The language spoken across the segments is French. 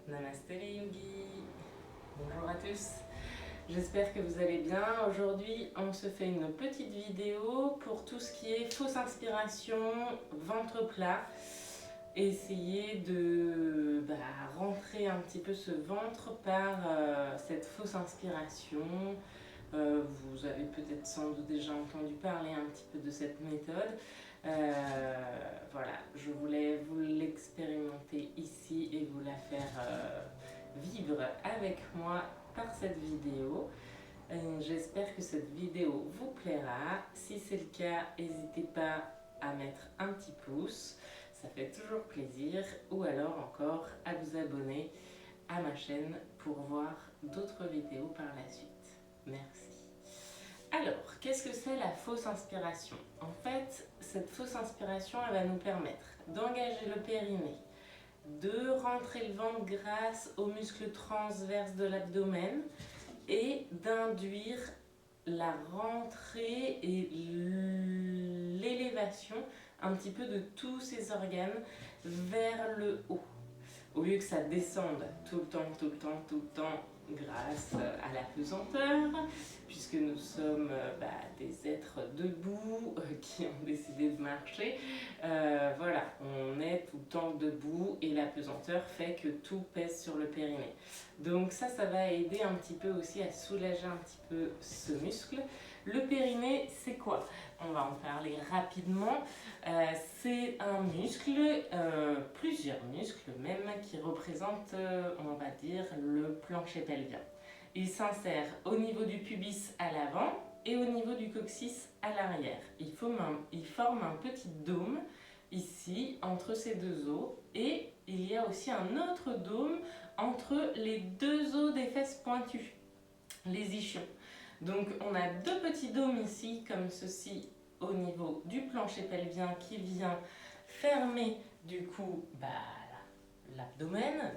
Namasté les yogis, bonjour à tous, j'espère que vous allez bien. Aujourd'hui on se fait une petite vidéo pour tout ce qui est fausse inspiration, ventre plat. Essayer de rentrer un petit peu ce ventre par cette fausse inspiration. Vous avez peut-être sans doute déjà entendu parler un petit peu de cette méthode. Voilà, je voulais vous l'expérimenter ici et vous la faire vivre avec moi par cette vidéo. J'espère que cette vidéo vous plaira. Si c'est le cas, n'hésitez pas à mettre un petit pouce, ça fait toujours plaisir, ou alors encore à vous abonner à ma chaîne pour voir d'autres vidéos par la suite. Merci. Alors, qu'est-ce que c'est la fausse inspiration? En fait, cette fausse inspiration, elle va nous permettre d'engager le périnée, de rentrer le ventre grâce aux muscles transverses de l'abdomen et d'induire la rentrée et l'élévation un petit peu de tous ces organes vers le haut. Au lieu que ça descende tout le temps, grâce à la pesanteur, puisque nous sommes des êtres debout qui ont décidé de marcher. Voilà, on est tout le temps debout et la pesanteur fait que tout pèse sur le périnée. Donc ça va aider un petit peu aussi à soulager un petit peu ce muscle. Le périnée, c'est quoi? On va en parler rapidement. C'est un muscle, plusieurs muscles même, qui représentent, on va dire, le plancher pelvien. Il s'insère au niveau du pubis à l'avant et au niveau du coccyx à l'arrière. Il forme un petit dôme ici, entre ces deux os, et il y a aussi un autre dôme entre les deux os des fesses pointues, les ischions. Donc on a deux petits dômes ici, comme ceci, au niveau du plancher pelvien qui vient fermer du coup l'abdomen.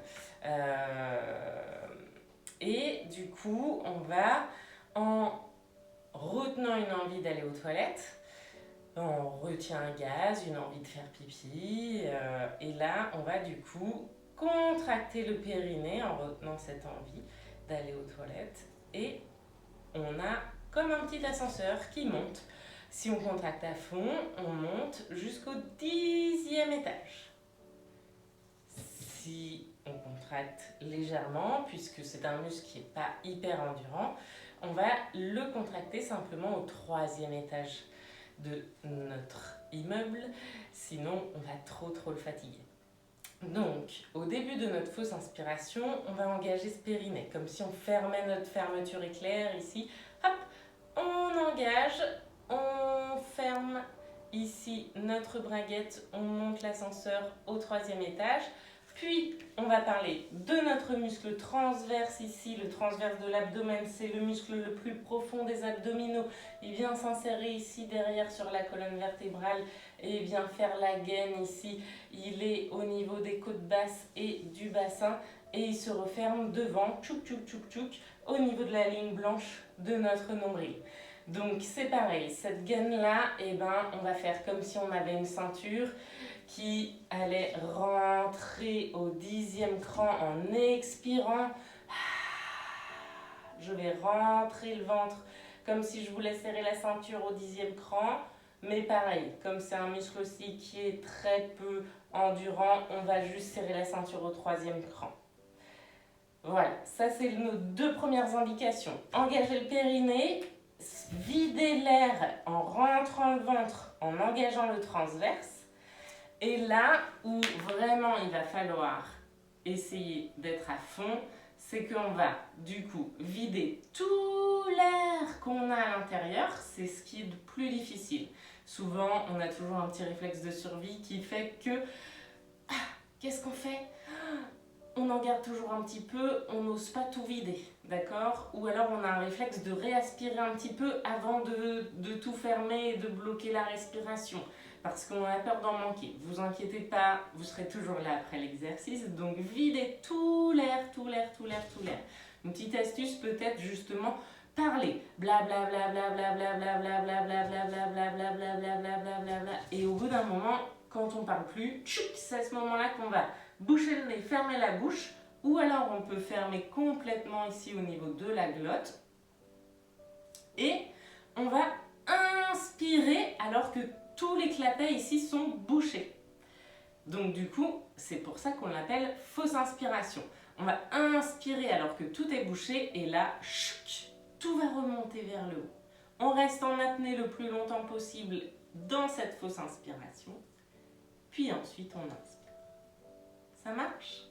Et du coup, on va, en retenant une envie d'aller aux toilettes, on retient un gaz, une envie de faire pipi, et là, on va du coup contracter le périnée en retenant cette envie d'aller aux toilettes. Et on a comme un petit ascenseur qui monte. Si on contracte à fond, on monte jusqu'au 10e étage. Si on contracte légèrement, puisque c'est un muscle qui n'est pas hyper endurant, on va le contracter simplement au 3e étage de notre immeuble, sinon on va trop le fatiguer. Donc, au début de notre fausse inspiration, on va engager ce périnée, comme si on fermait notre fermeture éclair ici. Hop, on engage, on ferme ici notre braguette, on monte l'ascenseur au 3e étage. Puis, on va parler de notre muscle transverse ici. Le transverse de l'abdomen, c'est le muscle le plus profond des abdominaux. Il vient s'insérer ici derrière sur la colonne vertébrale et il vient faire la gaine ici. Il est au niveau des côtes basses et du bassin et il se referme devant, au niveau de la ligne blanche de notre nombril. Donc c'est pareil, cette gaine-là, on va faire comme si on avait une ceinture qui allait rentrer au 10e cran en expirant. Je vais rentrer le ventre comme si je voulais serrer la ceinture au 10e cran. Mais pareil, comme c'est un muscle aussi qui est très peu endurant, on va juste serrer la ceinture au 3e cran. Voilà, ça c'est nos deux premières indications. Engager le périnée, vider l'air en rentrant le ventre, en engageant le transverse. Et là où vraiment il va falloir essayer d'être à fond, c'est qu'on va du coup vider tout l'air qu'on a à l'intérieur. C'est ce qui est le plus difficile. Souvent, on a toujours un petit réflexe de survie qui fait que qu'est-ce qu'on fait? On en garde toujours un petit peu, on n'ose pas tout vider, d'accord? Ou alors on a un réflexe de réaspirer un petit peu avant de tout fermer et de bloquer la respiration. parce qu'on a peur d'en manquer. Vous inquiétez pas, vous serez toujours là après l'exercice, donc videz tout l'air, tout l'air, tout l'air, tout l'air. Une petite astuce peut-être justement, parler, blablabla, blablabla, blablabla, blablabla, blablabla, blablabla, blablabla, et au bout d'un moment, quand on parle plus, c'est à ce moment-là qu'on va boucher le nez, fermer la bouche, ou alors on peut fermer complètement ici au niveau de la glotte, et on va inspirer alors que tous les clapets ici sont bouchés. Donc du coup, c'est pour ça qu'on l'appelle fausse inspiration. On va inspirer alors que tout est bouché et là, tout va remonter vers le haut. On reste en apnée le plus longtemps possible dans cette fausse inspiration. Puis ensuite, on inspire. Ça marche?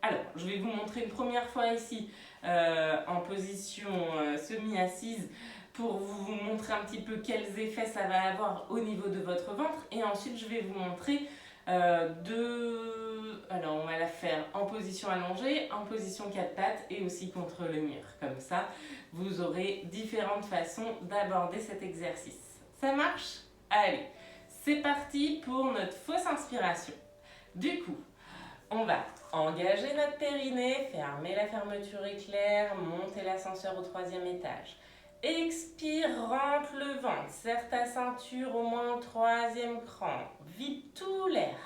Alors, je vais vous montrer une première fois ici en position semi-assise pour vous montrer un petit peu quels effets ça va avoir au niveau de votre ventre. Et ensuite, je vais vous montrer Alors, on va la faire en position allongée, en position 4 pattes et aussi contre le mur. Comme ça, vous aurez différentes façons d'aborder cet exercice. Ça marche? Allez, c'est parti pour notre fausse inspiration. Du coup, on va engager notre périnée, fermer la fermeture éclair, monter l'ascenseur au 3e étage. Expire, rentre le ventre, serre ta ceinture au moins au 3e cran, vide tout l'air.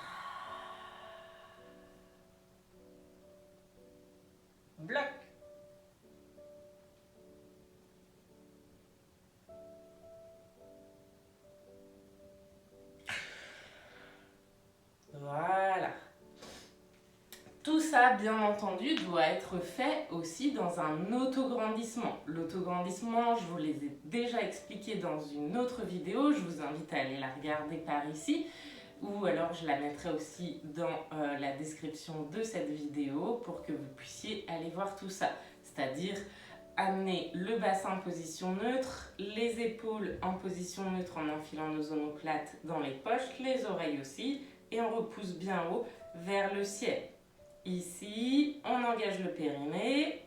Bloc. Voilà. Tout ça, bien entendu, doit être fait aussi dans un autograndissement. L'autograndissement, je vous les ai déjà expliqués dans une autre vidéo. Je vous invite à aller la regarder par ici. Ou alors je la mettrai aussi dans la description de cette vidéo pour que vous puissiez aller voir tout ça. C'est-à-dire amener le bassin en position neutre, les épaules en position neutre en enfilant nos omoplates dans les poches, les oreilles aussi, et on repousse bien haut vers le ciel. Ici, on engage le périnée,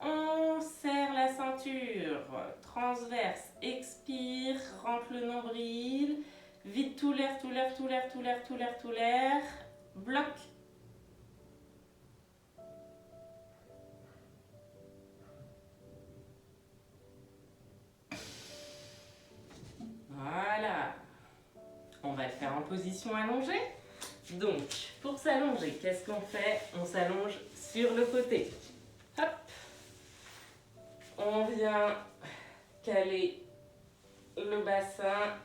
on serre la ceinture, transverse, expire, rentre le nombril, vide tout l'air, tout l'air, tout l'air, tout l'air, tout l'air, tout l'air, bloc. Voilà. On va le faire en position allongée. Donc, pour s'allonger, qu'est-ce qu'on fait? On s'allonge sur le côté. Hop. On vient caler le bassin,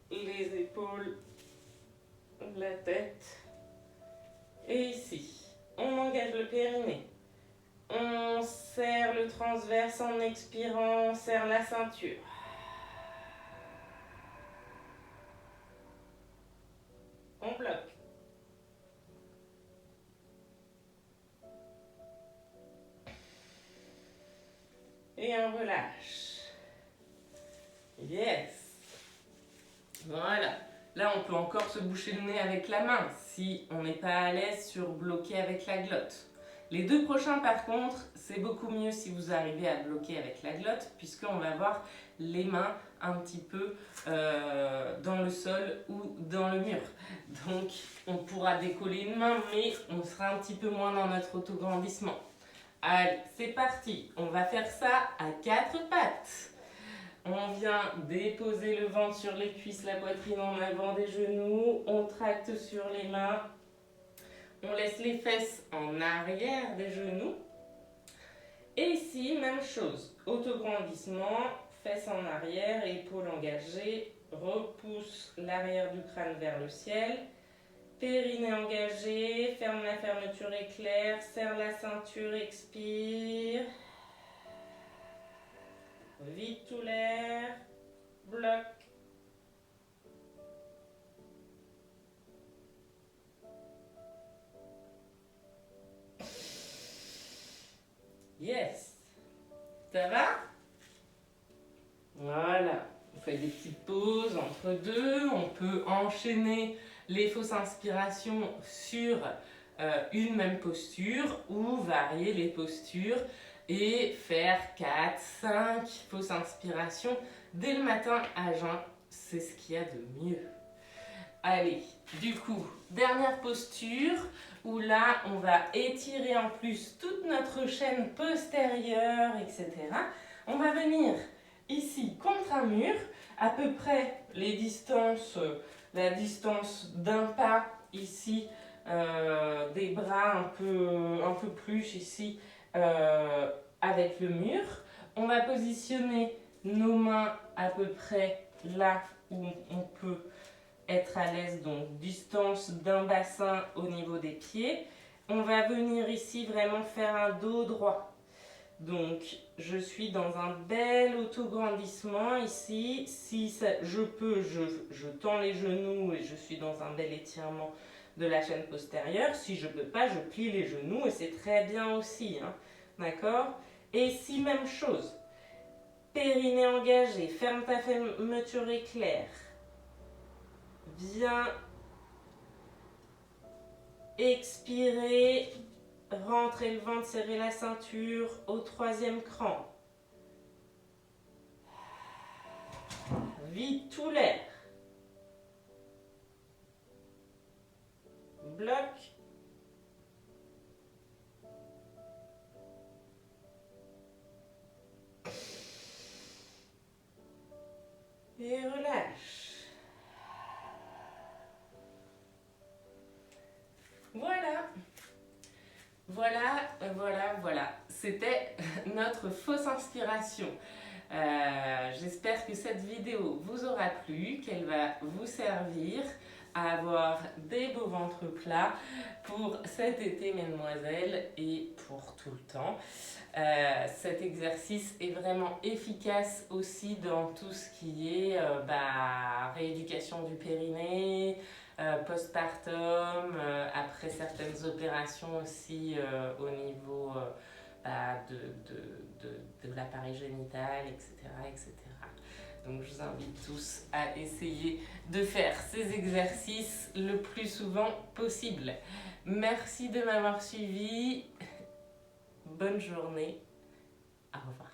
les épaules, la tête. Et ici, on engage le périnée. On serre le transverse en expirant, on serre la ceinture. On bloque. Et on relâche. Yes. Voilà. Là, on peut encore se boucher le nez avec la main si on n'est pas à l'aise sur bloquer avec la glotte. Les deux prochains, par contre, c'est beaucoup mieux si vous arrivez à bloquer avec la glotte, puisqu'on va avoir les mains un petit peu dans le sol ou dans le mur. Donc, on pourra décoller une main, mais on sera un petit peu moins dans notre autograndissement. Allez, c'est parti. On va faire ça à 4 pattes. On vient déposer le ventre sur les cuisses, la poitrine en avant des genoux. On tracte sur les mains. On laisse les fesses en arrière des genoux. Et ici, même chose. Autograndissement, fesses en arrière, épaules engagées. Repousse l'arrière du crâne vers le ciel. Périnée engagé, ferme la fermeture éclair, serre la ceinture, expire. Vide tout l'air, bloc. Yes. Ça va? Voilà. On fait des petites pauses entre deux. On peut enchaîner les fausses inspirations sur une même posture ou varier les postures et faire 4, 5 fausses inspirations dès le matin à jeun. C'est ce qu'il y a de mieux. Allez, du coup, dernière posture où là, on va étirer en plus toute notre chaîne postérieure, etc. On va venir ici contre un mur, à peu près la distance d'un pas ici, des bras un peu plus ici avec le mur. On va positionner nos mains à peu près là où on peut être à l'aise, donc distance d'un bassin au niveau des pieds. On va venir ici vraiment faire un dos droit. Donc je suis dans un bel autograndissement ici. Si ça, je peux, je tends les genoux et je suis dans un bel étirement de la chaîne postérieure. Si je ne peux pas, je plie les genoux et c'est très bien aussi. Hein. D'accord? Et si même chose, périnée engagé, ferme ta fermeture éclair. Viens expirer, rentrer le ventre, serrer la ceinture au troisième cran. Vide tout l'air. Bloc. Et relâche. Voilà. Voilà. C'était notre fausse inspiration. J'espère que cette vidéo vous aura plu, qu'elle va vous servir à avoir des beaux ventres plats pour cet été, mesdemoiselles, et pour tout le temps. Cet exercice est vraiment efficace aussi dans tout ce qui est rééducation du périnée, postpartum, après certaines opérations aussi au niveau de l'appareil génital, etc. Donc je vous invite tous à essayer de faire ces exercices le plus souvent possible. Merci de m'avoir suivi. Bonne journée. Au revoir.